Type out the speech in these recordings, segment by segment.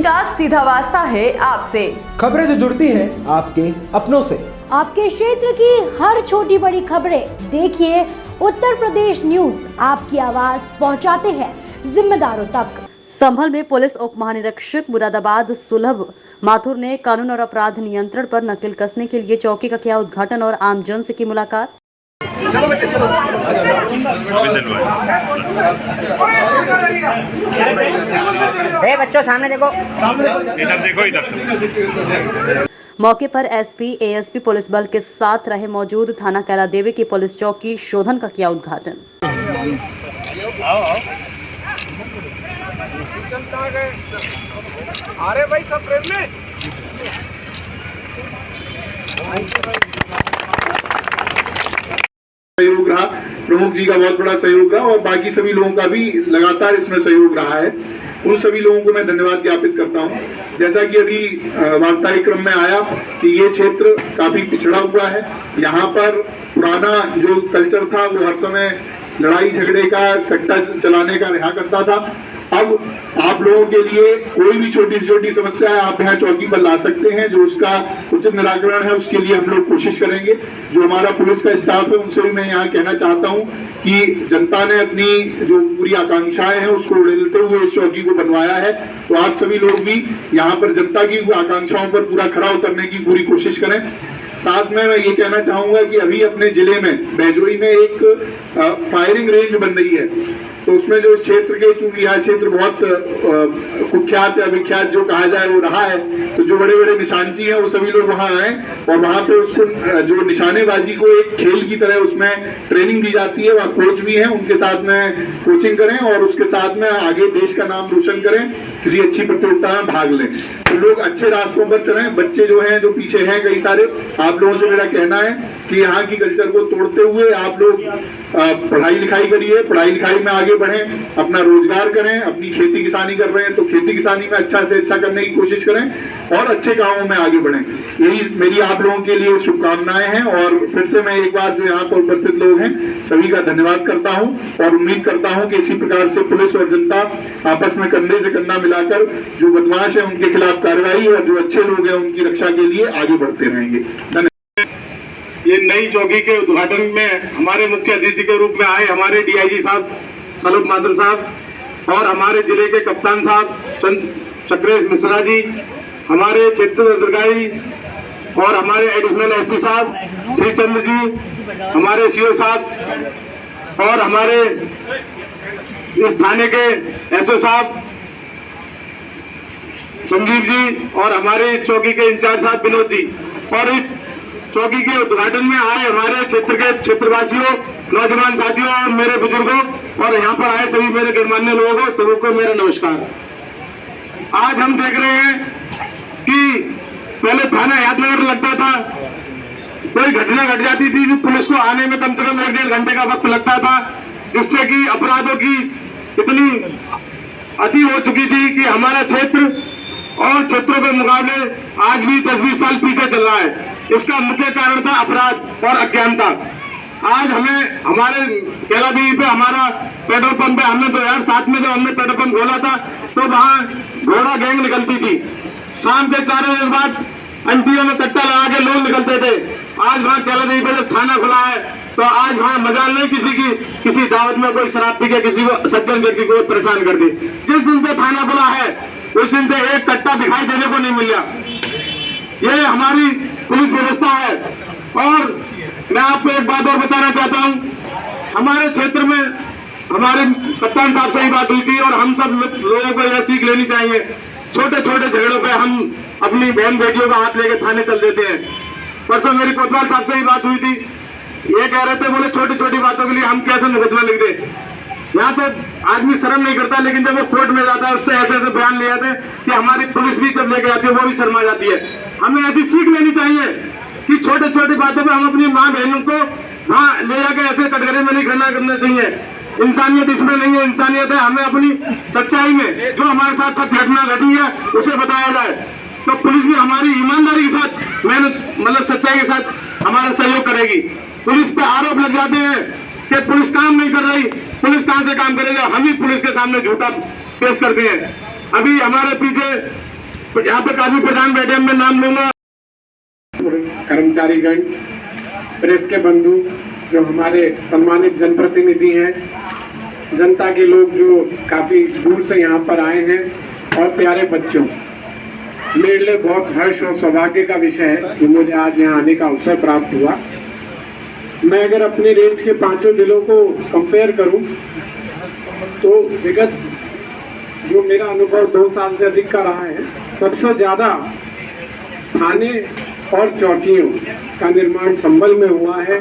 जिनका सीधा वास्ता है आपसे। खबरें जो जुड़ती है आपके अपनों से। आपके क्षेत्र की हर छोटी बड़ी खबरें देखिए उत्तर प्रदेश न्यूज आपकी आवाज पहुंचाते हैं जिम्मेदारों तक। संभल में पुलिस उप महानिरीक्षक मुरादाबाद सुलभ माथुर ने कानून और अपराध नियंत्रण पर नकेल कसने के लिए चौकी का किया उद्घाटन और आमजन से की मुलाकात। बच्चों सामने देखो, इधर देखो, इधर। मौके पर एसपी एएसपी पुलिस बल के साथ रहे मौजूद थाना कैला देवी की पुलिस चौकी शोधन का किया उद्घाटन। अरे भाई सब प्रेम में सहयोग रहा, प्रमुख जी का बहुत बड़ा सहयोग रहा और बाकी सभी लोगों का भी लगातार इसमें सहयोग रहा है। उन सभी लोगों को मैं धन्यवाद ज्ञापित करता हूं। जैसा कि अभी वार्तालाप क्रम में आया कि ये क्षेत्र काफी पिछड़ा हुआ है। यहाँ पर पुराना जो कल्चर था वो हर समय लड़ाई झगड़े का, कट्टा चलाने का रहा करता था। अब आप लोगों के लिए कोई भी छोटी से छोटी समस्या है आप यहाँ चौकी पर ला सकते हैं। जो उसका उचित निराकरण है उसके लिए हम लोग कोशिश करेंगे। जो हमारा पुलिस का स्टाफ है उनसे भी मैं यहाँ कहना चाहता हूँ कि जनता ने अपनी जो पूरी आकांक्षाएं हैं उसको उड़ेलते हुए इस चौकी को बनवाया है, तो आप सभी लोग भी यहाँ पर जनता की आकांक्षाओं पर पूरा खरा उतरने की पूरी कोशिश करें। साथ में मैं ये कहना चाहूंगा कि अभी अपने जिले में बैजोई में एक फायरिंग रेंज बन रही है, तो उसमें जो क्षेत्र के, चूंकि यह क्षेत्र बहुत कुख्यात या विख्यात जो कहा जाए वो रहा है, तो जो बड़े बड़े निशानची हैं वो सभी लोग वहां आए और वहां पे उसको जो निशानेबाजी को एक खेल की तरह उसमें ट्रेनिंग दी जाती है। वहाँ कोच भी हैं, उनके साथ में कोचिंग करें और उसके साथ में आगे देश का नाम रोशन करें, किसी अच्छी प्रतियोगिता में भाग लें। तो लोग अच्छे रास्तों पर चलें। बच्चे जो हैं, जो पीछे हैं कई सारे, आप लोगों से मेरा कहना है कि यहाँ की कल्चर को तोड़ते हुए आप लोग पढ़ाई लिखाई करिए, पढ़ाई लिखाई में आगे बढ़ें, अपना रोजगार करें। अपनी खेती किसानी कर रहे हैं तो खेती किसानी में अच्छा से अच्छा करने की कोशिश करें और अच्छे कामों में आगे बढ़ें। यही मेरी आप लोगों के लिए शुभकामनाएं हैं। और फिर से मैं एक बार जो यहाँ पर उपस्थित लोग हैं सभी का धन्यवाद करता हूँ और उम्मीद करता हूँ कि इसी प्रकार से पुलिस और जनता आपस में कंधे से कंधा मिलाकर जो बदमाश है उनके खिलाफ कार्रवाई और जो अच्छे लोग हैं उनकी रक्षा के लिए आगे बढ़ते रहेंगे। धन्यवाद। ये नई चौकी के उद्घाटन में हमारे मुख्य अतिथि के रूप में आए हमारे डीआईजी साहब सुलभ माथुर साहब और हमारे जिले के कप्तान साहब चक्रेश मिश्रा जी, हमारे क्षेत्र अधिकारी और हमारे एडिशनल एसपी साहब श्री चंद्र जी, हमारे सीओ साहब और हमारे इस थाने के एसओ साहब संजीव जी और हमारे चौकी के इंचार्ज साहब विनोद जी, और इस चौकी के उद्घाटन में आए हमारे क्षेत्र के क्षेत्रवासियों, नौजवान साथियों और मेरे बुजुर्गों और यहाँ पर आए सभी मेरे गणमान्य लोगों को सभी को मेरा नमस्कार। आज हम देख रहे हैं कि पहले थाना यादनगर लगता था, कोई घटना घट जाती थी तो पुलिस को आने में कम से कम 1-1.5 घंटे का वक्त लगता था, जिससे कि अपराधों की इतनी अति हो चुकी थी कि हमारा क्षेत्र और क्षेत्रों के मुकाबले आज भी 10-20 साल पीछे चल रहा है। इसका मुख्य कारण था अपराध और अज्ञानता। आज हमें हमारे कैला देवी पे हमारा पेट्रोल पंप पे हमने 2007 में जब हमने पेट्रोल पंप खोला था तो वहाँ घोड़ा गैंग निकलती थी। शाम के 4 बजे बाद एनपीओ में कट्टा लगा के लोग निकलते थे। आज वहाँ कैला देवी पे जब थाना खुला है तो आज वहाँ मजाल नहीं किसी की, किसी दावत में कोई शराब पी के किसी को सज्जन व्यक्ति को परेशान कर दी। जिस दिन से थाना खुला है उस दिन से एक कट्टा दिखाई देने को नहीं मिला। ये हमारी पुलिस व्यवस्था है। और मैं आपको एक बात और बताना चाहता हूँ, हमारे क्षेत्र में हमारे कप्तान साहब से ही बात हुई थी और हम सब लोगों को यह सीख लेनी चाहिए। छोटे छोटे झगड़ों पे हम अपनी बहन बेटियों का हाथ लेके थाने चल देते हैं। परसों मेरी कोतवाल साहब से ही बात हुई थी, ये कह रहे थे, बोले छोटी छोटी बातों के लिए हम कैसे मुकदमा लिख दे। यहाँ पे आदमी शर्म नहीं करता, लेकिन जब वो कोर्ट में जाता है उससे ऐसे ऐसे बयान ले जाते हैं कि हमारी पुलिस भी जब लेके जाती है वो भी शर्मा जाती है। हमें ऐसी सीख लेनी चाहिए कि छोटे छोटी बातों पे हम अपनी माँ बहनों को वहाँ ले जाकर ऐसे कटघरे में नहीं खड़ा करना चाहिए। इंसानियत इसमें नहीं है, इंसानियत है हमें अपनी सच्चाई में जो हमारे साथ सच घटना घटी है उसे बताया जाए। तो पुलिस भी हमारी ईमानदारी के साथ, मेहनत मतलब सच्चाई के साथ हमारा सहयोग करेगी। पुलिस पे आरोप लग जाते हैं कि पुलिस काम नहीं कर रही, पुलिस कहां से काम करेगा, हम ही पुलिस के सामने झूठा पेश करते हैं। अभी हमारे पीछे यहाँ पे काफी प्रधान बैठे हैं, मैं नाम लूंगा। कर्मचारीगण, प्रेस के बंधु, जो हमारे सम्मानित जनप्रतिनिधि हैं, जनता के लोग जो काफी दूर से यहाँ पर आए हैं, और प्यारे बच्चों, मेरे लिए बहुत हर्ष और सौभाग्य का विषय है कि मुझे आज यहाँ आने का अवसर प्राप्त हुआ। मैं अगर अपने रेंज के 5 जिलों को कंपेयर करूं तो विगत जो मेरा अनुभव 2 साल से अधिक का रहा है, सबसे ज्यादा थाने और चौकियों का निर्माण संभल में हुआ है,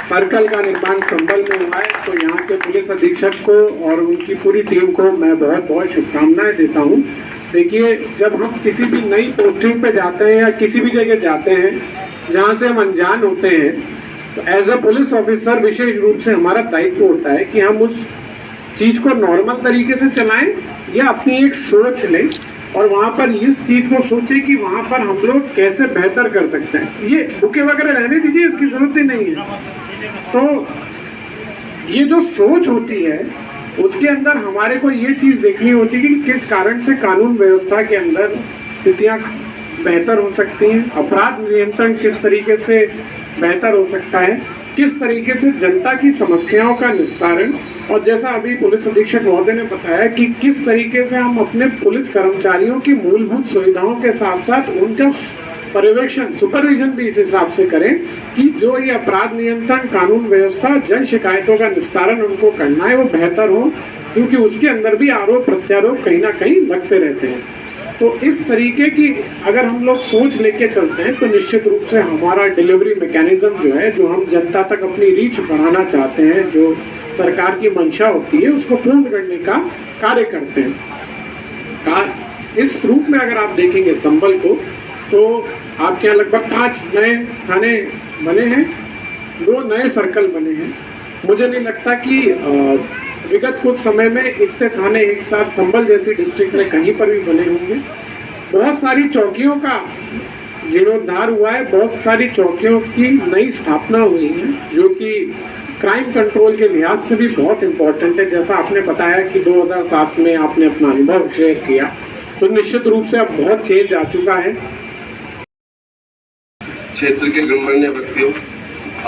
सर्कल का निर्माण संभल में हुआ है। तो यहाँ के पुलिस अधीक्षक को और उनकी पूरी टीम को मैं बहुत बहुत शुभकामनाएं देता हूँ। देखिए, जब हम किसी भी नई पोस्टिंग पे जाते हैं या किसी भी जगह जाते हैं जहाँ से हम अनजान होते हैं, तो एज अ पुलिस ऑफिसर विशेष रूप से हमारा दायित्व होता है कि हम उस चीज को नॉर्मल तरीके से चलाएं या अपनी एक सोच लें और वहां पर इस चीज को सोचें कि वहां पर हम लोग कैसे बेहतर कर सकते हैं। ये बुके वगैरह रहने दीजिए, इसकी जरूरत ही नहीं है। तो ये जो सोच होती है उसके अंदर हमारे को ये चीज देखनी होती है कि किस कारण से कानून व्यवस्था के अंदर स्थितियां बेहतर हो सकती हैं, अपराध नियंत्रण किस तरीके से बेहतर हो सकता है, किस तरीके से जनता की समस्याओं का निस्तारण, और जैसा अभी पुलिस अधीक्षक महोदय ने बताया कि किस तरीके से हम अपने पुलिस कर्मचारियों की मूलभूत सुविधाओं के साथ साथ उनका पर्यवेक्षण, सुपरविजन भी इस हिसाब से करें कि जो ये अपराध नियंत्रण, कानून व्यवस्था, जन शिकायतों का निस्तारण उनको करना है वो बेहतर हो, क्योंकि उसके अंदर भी आरोप प्रत्यारोप कहीं ना कहीं लगते रहते हैं। तो इस तरीके की अगर हम लोग सोच लेके चलते हैं तो निश्चित रूप से हमारा डिलीवरी मैकेनिज्म जो है, जो हम जनता तक अपनी रीच बढ़ाना चाहते हैं, जो सरकार की मंशा होती है, उसको पूर्ण करने का कार्य करते हैं। इस रूप में अगर आप देखेंगे संभल को, तो आपके यहाँ लगभग 5 नए थाने बने हैं, 2 नए सर्कल बने हैं। मुझे नहीं लगता कि विगत कुछ समय में इतने थाने एक साथ संभल जैसी डिस्ट्रिक्ट में कहीं पर भी बने होंगे। बहुत सारी चौकियों का जीर्णोद्धार हुआ है, बहुत सारी चौकियों की नई स्थापना हुई है, जो कि क्राइम कंट्रोल के लिहाज से भी बहुत इम्पोर्टेंट है। जैसा आपने बताया कि 2007 में आपने अपना अनुभव शेयर किया, तो निश्चित रूप से अब बहुत चेंज आ चुका है। क्षेत्र के गणमान्य व्यक्तियों,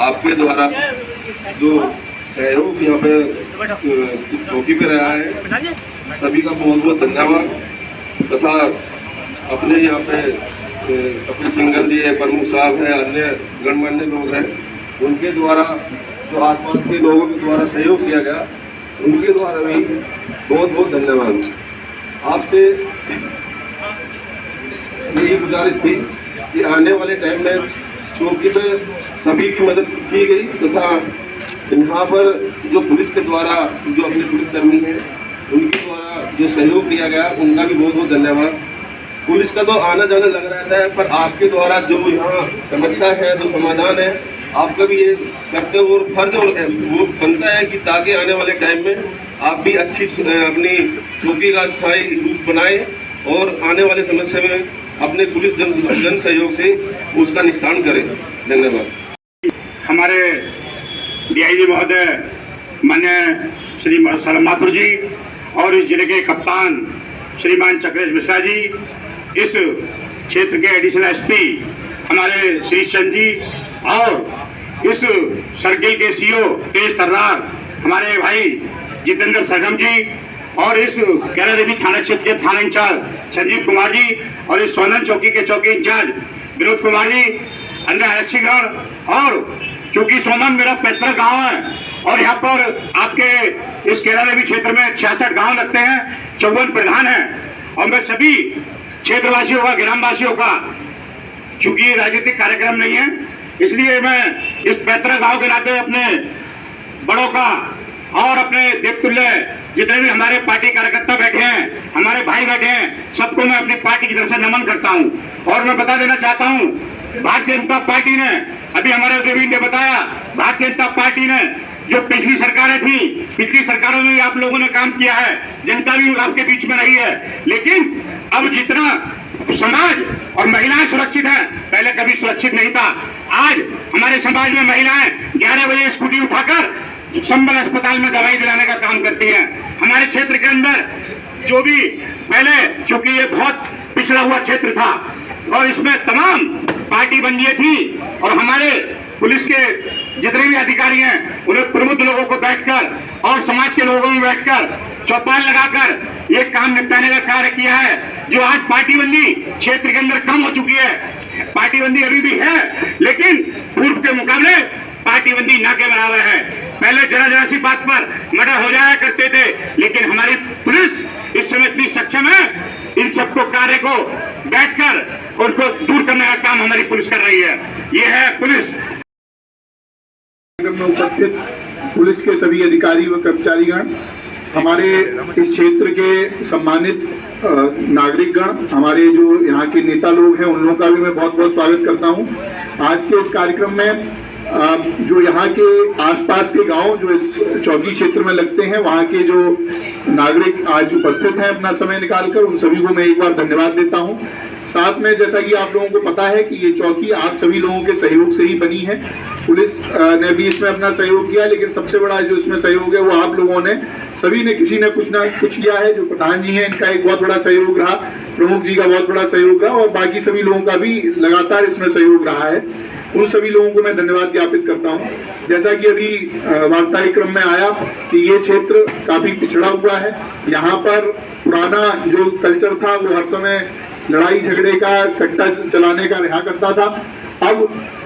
आपके द्वारा जो सहयोग यहाँ पे चौकी पे रहा है, सभी का बहुत बहुत धन्यवाद। तथा अपने यहाँ पे कपिल सिंघल जी है, प्रमुख साहब है, अन्य गणमान्य लोग हैं, उनके द्वारा जो आसपास के लोगों के द्वारा सहयोग किया गया, उनके द्वारा भी बहुत बहुत धन्यवाद। आपसे यही गुजारिश थी कि आने वाले टाइम में चौकी पे सभी की मदद की गई, तथा यहाँ पर जो पुलिस के द्वारा, जो अपने पुलिसकर्मी हैं, उनके द्वारा जो सहयोग किया गया, उनका भी बहुत बहुत धन्यवाद। पुलिस का तो आना जाना लग रहता है, पर आपके द्वारा जो यहाँ समस्या है, जो समाधान है, आपका भी ये करते हुए फर्ज वो बनता है कि ताकि आने वाले टाइम में आप भी अच्छी अपनी चौकी का स्थायी रूप बनाएं और आने वाले समस्या में अपने पुलिस जन सहयोग से उसका निस्तारण करें। धन्यवाद। हमारे डीआईजी महोदय मान्य श्री सलम माथुर जी और इस जिले के कप्तान श्रीमान चक्रेश मिश्रा जी, इस क्षेत्र के एडिशनल एसपी हमारे श्री चंद जी, और इस सर्किल के सीओ तेज तर्रार हमारे भाई जितेंद्र सरगम जी, और इस कैरा देवी थाना क्षेत्र के थाना इंचार्ज संजीव कुमार जी, और इस सोनन चौकी के चौकी इंचार्ज विनोद कुमार जी, अन्य आरक्षीगण, और क्योंकि सोनन मेरा पैतृक गांव है और यहाँ पर आपके इस कैरा देवी क्षेत्र में 66 गांव लगते हैं, 54 प्रधान हैं, और मैं सभी क्षेत्रवासियों का, ग्रामवासियों का, चूंकि ये राजनीतिक कार्यक्रम नहीं है, इसलिए मैं इस पैतृक गांव के नाते अपने बड़ों का और अपने देवतुल्य जितने भी हमारे पार्टी कार्यकर्ता बैठे हैं, हमारे भाई बैठे हैं, सबको मैं अपनी पार्टी की तरफ से नमन करता हूं। और मैं बता देना चाहता हूं, भारतीय जनता पार्टी ने, अभी हमारे देवी ने बताया, भारतीय जनता पार्टी ने जो पिछली सरकारें थी, पिछली सरकारों में आप लोगों ने काम किया है, जनता भी आपके बीच में रही है, लेकिन अब जितना समाज और महिलाएं सुरक्षित हैं, पहले कभी सुरक्षित नहीं था। आज हमारे समाज में महिलाएं 11 बजे स्कूटी उठाकर संबल अस्पताल में दवाई दिलाने का काम करती हैं। हमारे क्षेत्र के अंदर जो भी पहले, क्योंकि ये बहुत पिछड़ा हुआ क्षेत्र था और इसमें तमाम पार्टी बंदियां थी और हमारे पुलिस के जितने भी अधिकारी हैं उन्हें प्रबुद्ध लोगों को बैठकर और समाज के लोगों में बैठकर चौपाल लगाकर ये काम निपटाने का कार्य किया है। जो आज पार्टीबंदी क्षेत्र के अंदर कम हो चुकी है, पार्टीबंदी अभी भी है लेकिन पूर्व के मुकाबले पार्टीबंदी ना के बराबर है। पहले जरा सी बात पर मर्डर हो जाया करते थे लेकिन हमारी पुलिस इस समय इतनी सक्षम है, इन सबको कार्य को बैठकर उनको दूर करने का काम हमारी पुलिस कर रही है। ये है पुलिस। में उपस्थित पुलिस के सभी अधिकारी व कर्मचारीगण, हमारे इस क्षेत्र के सम्मानित नागरिकगण, हमारे जो यहाँ के नेता लोग हैं उन लोगों का भी मैं बहुत बहुत स्वागत करता हूँ। आज के इस कार्यक्रम में जो यहाँ के आसपास के गांव जो इस चौकी क्षेत्र में लगते हैं वहाँ के जो नागरिक आज उपस्थित हैं अपना समय निकालकर, उन सभी को मैं एक बार धन्यवाद देता हूँ। साथ में जैसा कि आप लोगों को पता है कि ये चौकी आप सभी लोगों के सहयोग से ही बनी है। पुलिस ने भी इसमें अपना सहयोग किया लेकिन सबसे बड़ा जो इसमें सहयोग है वो आप लोगों ने सभी ने किसी ने कुछ ना कुछ किया है। जो प्रधान जी हैं इनका एक बहुत बड़ा सहयोग रहा, प्रमुख जी का बहुत बड़ा सहयोग रहा और बाकी सभी लोगों का भी लगातार इसमें सहयोग रहा है। उन सभी लोगों को मैं धन्यवाद ज्ञापित करता हूं। जैसा कि अभी वार्ता क्रम में आया कि ये क्षेत्र काफी पिछड़ा हुआ है, यहाँ पर पुराना जो कल्चर था वो हर समय लड़ाई झगड़े का, कट्टा चलाने का रहा करता था। अब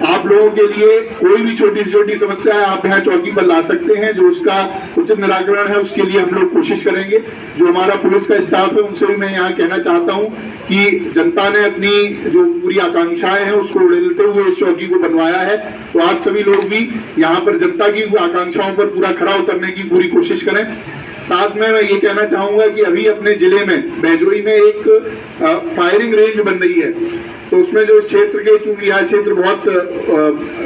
आप लोगों के लिए कोई भी छोटी से छोटी समस्या है आप यहाँ चौकी पर ला सकते हैं, जो उसका उचित निराकरण है उसके लिए हम लोग कोशिश करेंगे। जो हमारा पुलिस का स्टाफ है उनसे भी मैं यहाँ कहना चाहता हूँ कि जनता ने अपनी जो पूरी आकांक्षाएं हैं उसको उड़ेलते हुए इस चौकी को बनवाया है, तो आप सभी लोग भी यहाँ पर जनता की आकांक्षाओं पर पूरा खरा उतरने की पूरी कोशिश करें। साथ में मैं ये कहना चाहूंगा कि अभी अपने जिले में बैजोई में एक फायरिंग रेंज बन रही है, तो उसमें जो क्षेत्र के, चूंकि यह क्षेत्र बहुत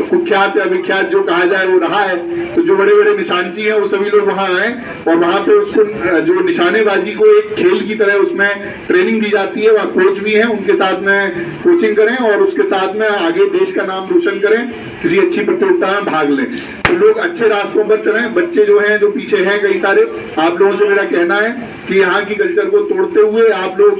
कुख्यात या विख्यात जो कहा जाए वो रहा है, तो जो बड़े बड़े निशानची हैं वो सभी लोग वहां आए और वहां पे उसको जो निशानेबाजी को एक खेल की तरह उसमें ट्रेनिंग दी जाती है। वहाँ कोच भी हैं, उनके साथ में कोचिंग करें और उसके साथ में आगे देश का नाम रोशन करें, किसी अच्छी प्रतियोगिता में भाग लें। तो लोग अच्छे रास्तों पर चलें। बच्चे जो हैं जो पीछे हैं कई सारे, आप लोगों से मेरा कहना है कि यहाँ की कल्चर को तोड़ते हुए आप लोग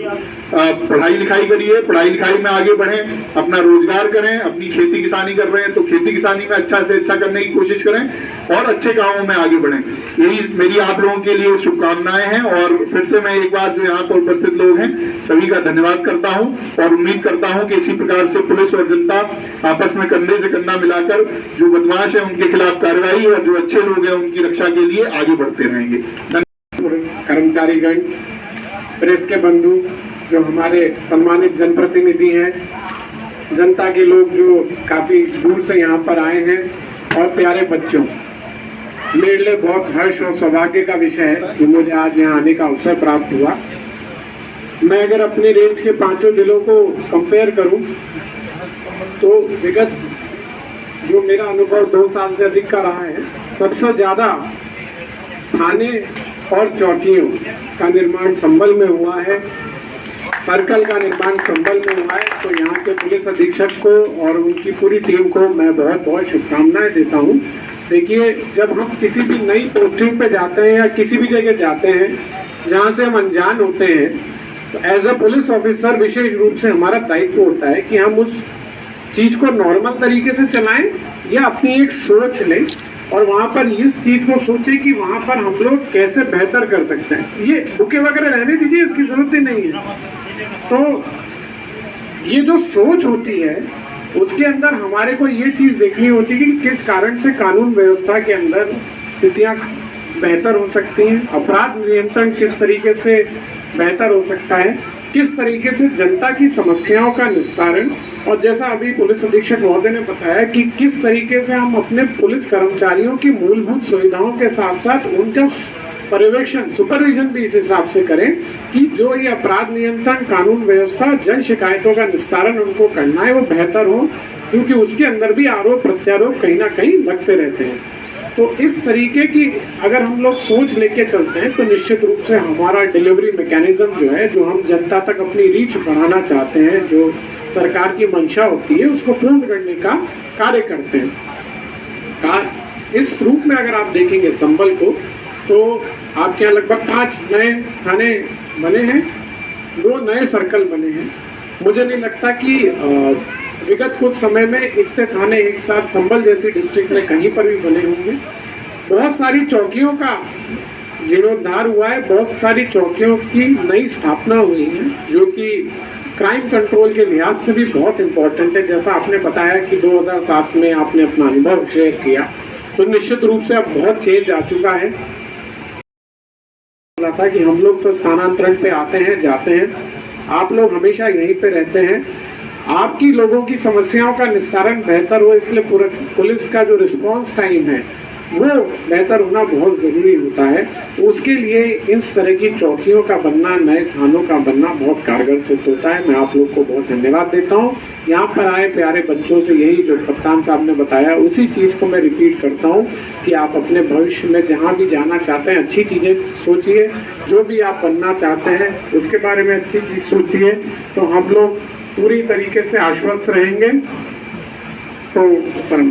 पढ़ाई लिखाई करिए, पढ़ाई लिखाई में आगे बढ़ें, अपना रोजगार करें। अपनी खेती किसानी कर रहे हैं तो खेती किसानी में अच्छा से अच्छा करने की कोशिश करें और अच्छे कामों में आगे बढ़ें। यही मेरी आप लोगों के लिए शुभकामनाएं हैं और फिर से मैं एक बार जो यहाँ पर उपस्थित लोग हैं सभी का धन्यवाद करता हूँ और उम्मीद करता हूँ कि इसी प्रकार से पुलिस और जनता आपस में कंधे से कंधा मिलाकर जो बदमाश है उनके खिलाफ कार्रवाई और जो अच्छे लोग हैं उनकी रक्षा के लिए आगे बढ़ते रहेंगे। कर्मचारीगण, प्रेस के बंधु, जो हमारे सम्मानित जनप्रतिनिधि हैं, जनता के लोग जो काफी दूर से यहाँ पर आए हैं और प्यारे बच्चों, मेरे लिए बहुत हर्ष और सौभाग्य का विषय है कि मुझे आज यहाँ आने का अवसर प्राप्त हुआ। मैं अगर अपने रेंज के 5 जिलों को कंपेयर करूं तो विगत जो मेरा अनुभव 2 साल से अधिक का रहा है, सबसे ज्यादा थाने और चौकियों का निर्माण संभल में हुआ है, सर्कल का निर्माण संभल में हुआ है। तो यहाँ के पुलिस अधीक्षक को और उनकी पूरी टीम को मैं बहुत बहुत शुभकामनाएं देता हूँ। देखिए, जब हम किसी भी नई पोस्टिंग पे जाते हैं या किसी भी जगह जाते हैं जहाँ से हम अनजान होते हैं, तो एज अ पुलिस ऑफिसर विशेष रूप से हमारा दायित्व होता है कि हम उस चीज को नॉर्मल तरीके से चलाएं या अपनी एक सोच लें और वहाँ पर इस चीज को सोचें कि वहाँ पर हम लोग कैसे बेहतर कर सकते हैं। ये बुके वगैरह रहने दीजिए, इसकी जरूरत ही नहीं है। तो ये जो सोच होती है उसके अंदर हमारे को ये चीज देखनी होती है कि किस कारण से कानून व्यवस्था के अंदर स्थितियां बेहतर हो सकती हैं, अपराध नियंत्रण किस तरीके से बेहतर हो सकता है, किस तरीके से जनता की समस्याओं का निस्तारण, और जैसा अभी पुलिस अधीक्षक महोदय ने बताया कि किस तरीके से हम अपने पुलिस कर्मचारियों की मूलभूत सुविधाओं के साथ साथ उनका पर्यवेक्षण, सुपरविजन भी इस हिसाब से करें कि जो ये अपराध नियंत्रण, कानून व्यवस्था, जन शिकायतों का निस्तारण उनको करना है वो बेहतर हो, क्योंकि उसके अंदर भी आरोप प्रत्यारोप कहीं ना कहीं लगते रहते हैं। तो इस तरीके की अगर हम लोग सोच लेके चलते हैं तो निश्चित रूप से हमारा डिलीवरी मैकेनिज्म जो है, जो हम जनता तक अपनी रीच बढ़ाना चाहते हैं, जो सरकार की मंशा होती है, उसको पूर्ण करने का कार्य करते हैं। इस रूप में अगर आप देखेंगे संभल को, तो आपके यहाँ लगभग 5 नए थाने बने हैं 2 नए सर्कल बने हैं। मुझे नहीं लगता कि विगत कुछ समय में इतने थाने एक साथ संभल जैसी डिस्ट्रिक्ट में कहीं पर भी बने होंगे। बहुत सारी चौकियों का जीर्णोद्धार हुआ है, बहुत सारी चौकियों की नई स्थापना हुई है, जो कि क्राइम कंट्रोल के लिहाज से भी बहुत इम्पोर्टेंट है। जैसा आपने बताया कि 2007 में आपने अपना अनुभव शेयर किया, तो निश्चित रूप से अब बहुत चेंज आ चुका है। बोला था कि हम लोग तो स्थानांतरण पे आते हैं जाते हैं, आप लोग हमेशा यहीं पे रहते हैं। आपकी लोगों की समस्याओं का निस्तारण बेहतर हो, इसलिए पुलिस का जो रिस्पांस टाइम है वो बेहतर होना बहुत ज़रूरी होता है। उसके लिए इस तरह की चौकियों का बनना, नए थानों का बनना बहुत कारगर सिद्ध होता है। मैं आप लोग को बहुत धन्यवाद देता हूँ। यहाँ पर आए प्यारे बच्चों से यही जो कप्तान साहब ने बताया, उसी चीज़ को मैं रिपीट करता हूँ कि आप अपने भविष्य में जहाँ भी जाना चाहते हैं अच्छी चीज़ें सोचिए, जो भी आप बनना चाहते हैं उसके बारे में अच्छी चीज़ सोचिए, तो हम लोग पूरी तरीके से आश्वस्त रहेंगे। तो ऊपर